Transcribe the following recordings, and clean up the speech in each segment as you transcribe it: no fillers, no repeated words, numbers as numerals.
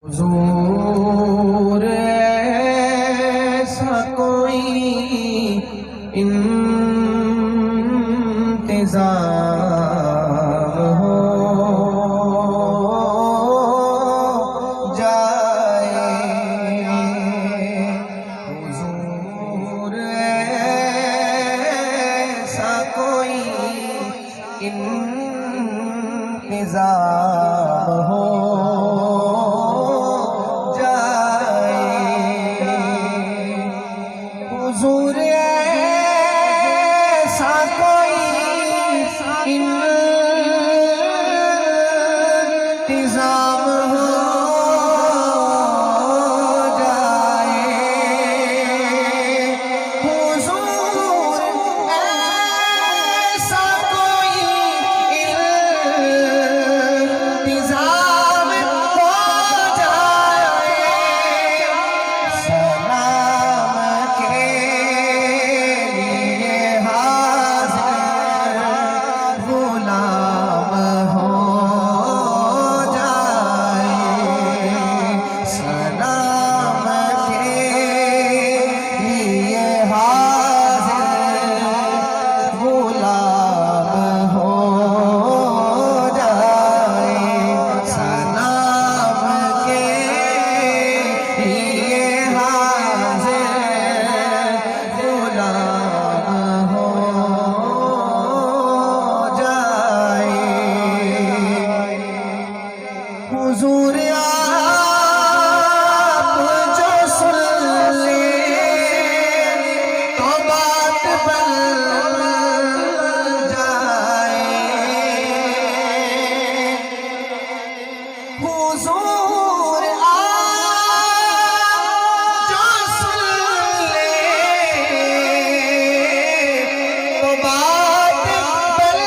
हुजूर ऐसा कोई इंतज़ाम हो जाए। हुजूर ऐसा कोई इंतज़ाम हो हुजूर ऐसा कोई इंतज़ाम हो जाए। हुजूर ऐसा कोई इंतज़ाम हो जाए। सलाम के हुजूर आप जो सुन ले तो बात बन जाए। हुजूर आप जो सुन ले तो बात बन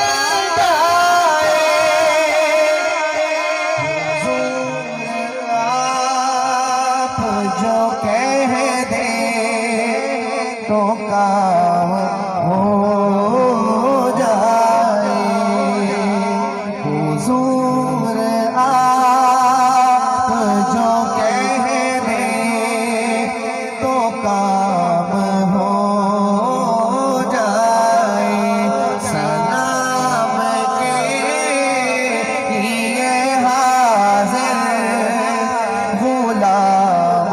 जाए। जो कह दे तो काम हो जाए। हुजूर आप जो कह दे तो काम हो जाए। सलाम के लिए हाज़िर गुलाम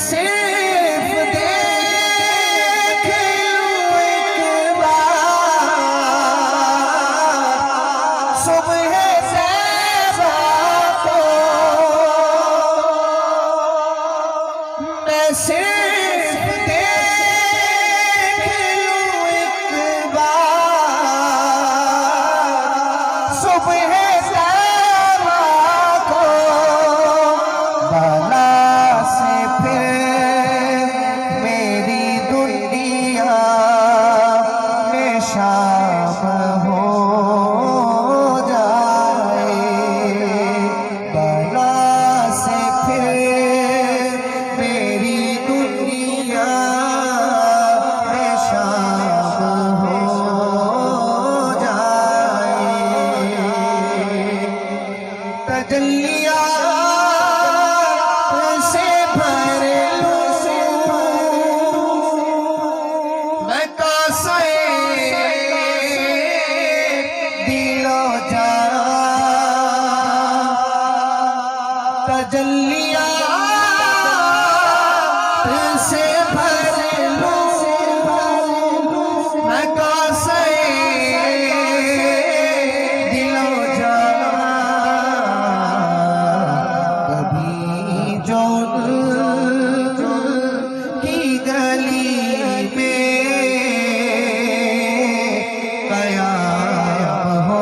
सिर्फ देख लूं एक बार सुबह तैबा को। मैं सिर्फ देख लूं एक बार सुबह तैबा को। भला से फिर मेरी दुनिया में शाम हो जाए। भला से फिर मेरी दुनिया में शाम हो जाए। तजल्लिया से भर तजल्लिया से भर लूं मैं कासे दिलो जाना। कभी जो की गली में कयाम हो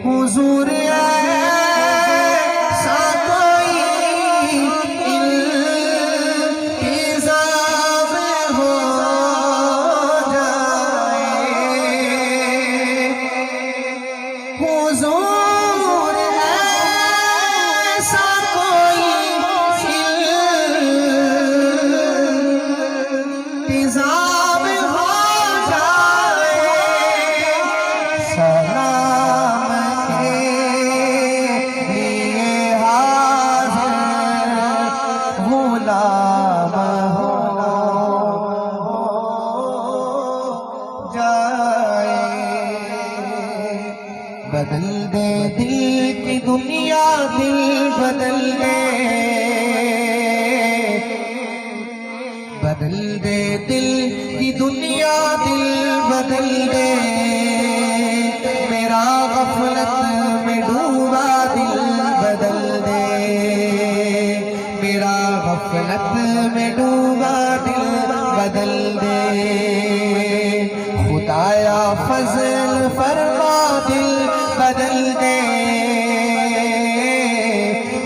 हुजूर ऐसा कोई दुनिया दिल बदल दे, बदल दे दिल की दुनिया दिल बदल दे। मेरा गफलत में डूबा दिल बदल दे, मेरा गफलत में डूबा दिल बदल दे। खुदाया फजल फरमा दिल बदल दे,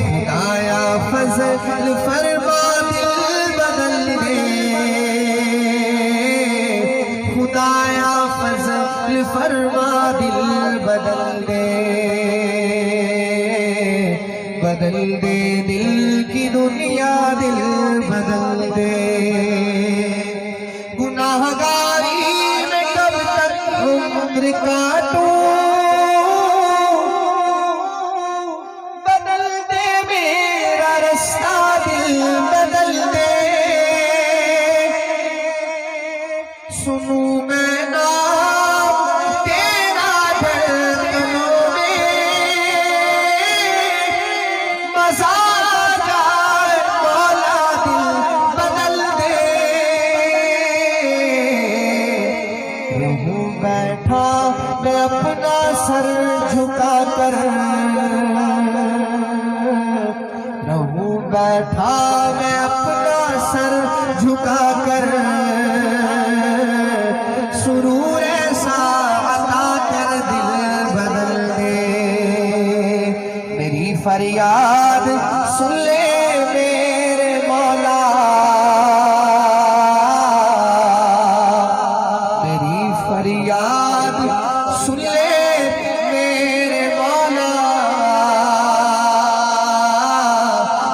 खुदाया फजल फरमा दिल बदल दे, खुदाया फजल फरमा दिल बदल दे। बदल दे दिल की दुनिया दिल बदल दे। गुनाहगारी में कब तक उम्र काटूं, बदल दे मेरा रास्ता दिल बदल दे। सुनूं मैं नाम तेरा धड़कनों में, मजा आ जाए मौला दिल बदल दे। रहूं बैठा मैं अपना सर झुका कर, रहूं बैठा मैं अपना सर झुका कर। सुरूर ऐसा अता कर दिल बदल दे। मेरी फरियाद सुन ले मेरे मौला, मेरी फरियाद सुन ले मेरे मौला।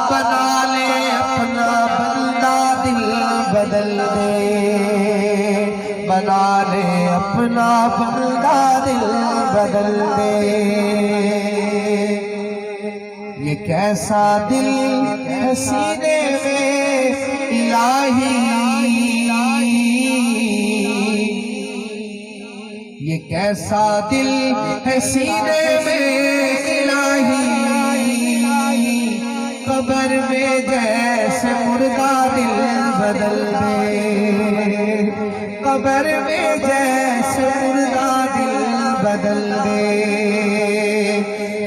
बना ले अपना बंदा दिल बदल दे, बना ले अपना बंदा दिल बदल दे। ये कैसा दिल है सीने में इलाही, ये कैसा दिल है सीने में इलाही। कब्र में जैसे मुर्दा दिल बदल दे, कब्र में जैसे मुर्दा दिल बदल दे।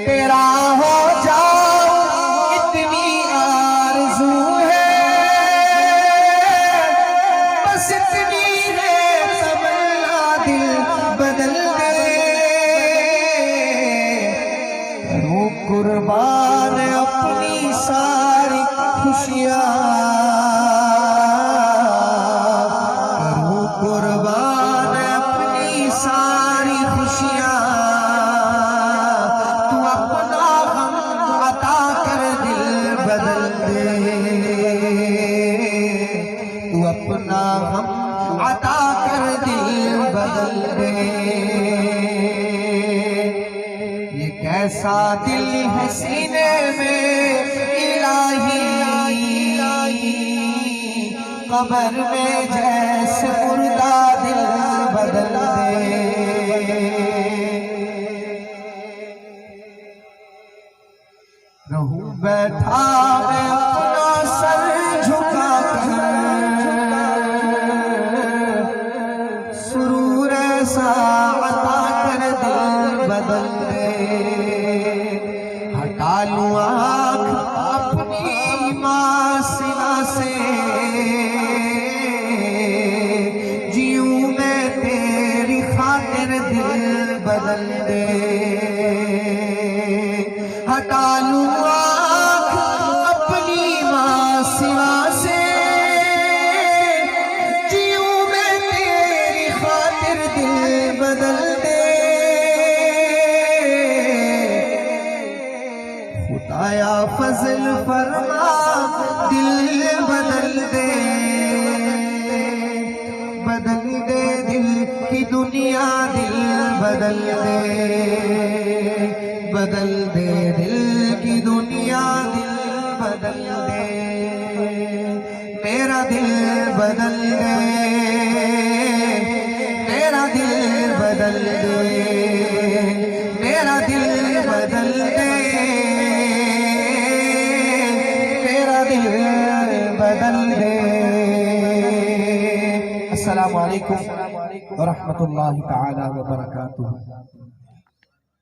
तेरा हो जाओ इतनी आरज़ू है, बस इतनी है तमन्ना दिल बदल दे। करूं कुर्बान अपनी सारी खुशियाँ, करूं कुर्बान अपनी सारी खुशियाँ। तू अपना गम अता कर दिल बदल दे, तू अपना गम अता कर दिल बदल दे। ये कैसा दिल है सीने में इलाही, कब्र में जैसे मुर्दा दिल बदल दे। रहूं बैठा मैं अपना सर झुका कर, सुरूर ऐसा अता कर दिल बदल दे। हटा लूं आँख अपनी मासिना से, जीऊं मैं तेरी खातिर दिल बदल दे। हटा लूं आँख अपनी मासिना से, जीऊं मैं तेरी खातिर दिल बदल दे। खुदाया फजल फरमा दिल बदल दे, बदल दे दिल की दुनिया दिल बदल दे। बदल दे दिल की दुनिया दिल बदल दे। मेरा दिल बदल दे, मेरा दिल बदल दे, मेरा दिल बदल दे। अस्सलामु अलैकुम व रहमतुल्लाहि तआला व बरकातुहू।